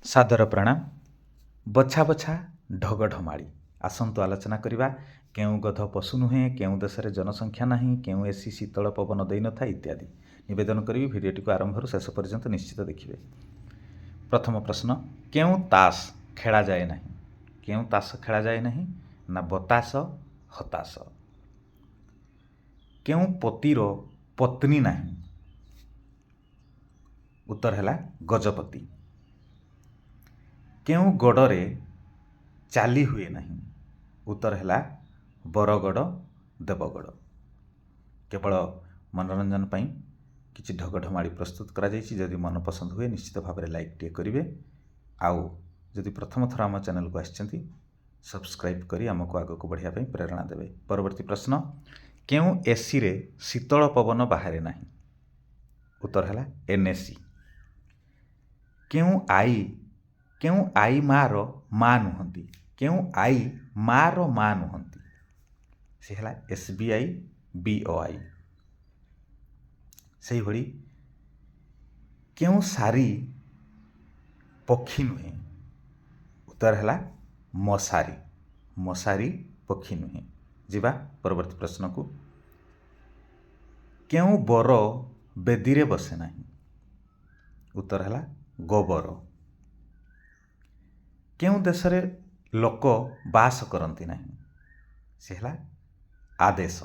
सादर प्रणाम। बछा बछा ढगढमाड़ी आसंतु आलोचना करिबा केउ गध पशु नुहे, केउ देश में जनसंख्या नहीं, केउ एसी शीतल पवन दे न था इत्यादि निवेदन करी भिडियोटी को आरंभ शेष पर्यंत निश्चित देखिए। प्रथम प्रश्न, केउ तास खेला जाए नहीं? केउ तास खेला जाए नहीं ना बतास हताश? केउ पतिर पत्नी नहीं? उत्तर है गजपति। केउ गड़े चाली हुए नहीं? उत्तर है बरगड़ देवगड़। केवल मनोरंजन पाई किछि ढगढमाड़ी प्रस्तुत करा जायछि। जदि मन पसंद हुए निश्चित भाव में लाइक टे करेंगे। आउ जदि प्रथम थर आम चैनल को आछंती सब्सक्राइब करी आमको आगक बढ़िया पाई प्रेरणा देवे। परवर्ती प्रश्न, केउ एसी रे शीतल पवन बाहरे नहीं? उत्तर है एनएसी। केउ आई मार माँ नुहंती? केउ आई मार माँ नुहंती? से है एसबीआई बीओआई। से भली केउ सारी पक्षी नुहे? उत्तर है मशारी। मशारी पक्षी नुहे। जीवा परवर्ती प्रश्न को, केउ बर बेदी रे बसे नहीं? उत्तर है गोबर। केउ देश रे लोक बास करती नहीं? से है आदेश।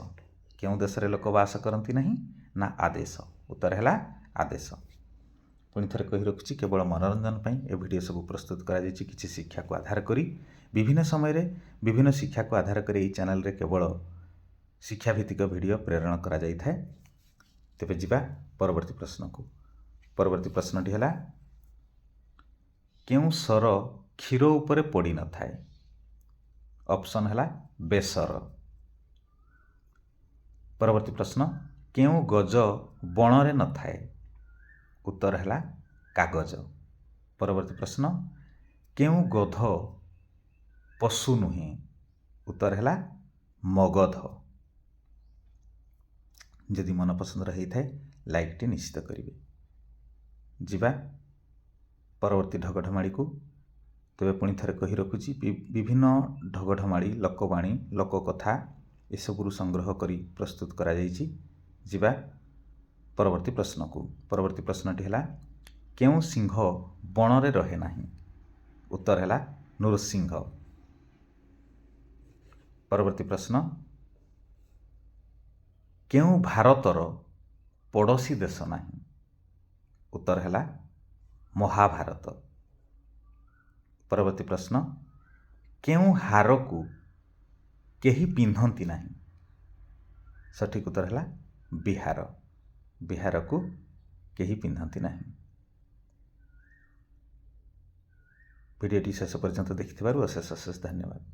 केउ देश रे लोक बास करती नहीं ना आदेश? उत्तर है आदेश। पुणी थे कही रखुच्छी केवल मनोरंजन पर ए वीडियो सब प्रस्तुत कर किसी शिक्षा को आधार करी विभिन्न समय रे विभिन्न शिक्षा को आधार कर चैनल रे केवल शिक्षाभित्तिक वीडियो प्रेरण करा जाई थाए। तेबे जिबा परवर्ती प्रश्न को। परवर्ती प्रश्नटी है, केउ सर क्षीर उपरे पड़ी न थाए? ऑप्शन है बेसर। परवर्ती प्रश्न, केउ गज बणरे न थाए? उत्तर है कागज। परवर्ती प्रश्न, केउ गध पशु नुहे? उत्तर है मगध। जदि मन पसंद रही थाए लाइक टे निश्चित करेंगे। जीवा परवर्ती ढगढमाड़ी को। तेरे पुणी थे कही रखुच्छी विभिन्न ढगढमाड़ी लोकवाणी लोककथा एसबू संग्रह करी प्रस्तुत करा जायछि। जीवा परवर्ती प्रश्न को। परवर्ती प्रश्नटी है, केउ सिंह बणरे रहे नहीं? उत्तर है नृसिंह। परवर्ती प्रश्न, केउ भारतर पड़ोसी देश नहीं? उत्तर है महाभारत। परवर्ती प्रश्न, केउ हार को केही पिंधती नहीं? सठिक उत्तर है बिहार। बिहार को केही पिंधती नहीं। वीडियोटी शेष पर्यंत देखिथिबारु अशेष अशेष धन्यवाद।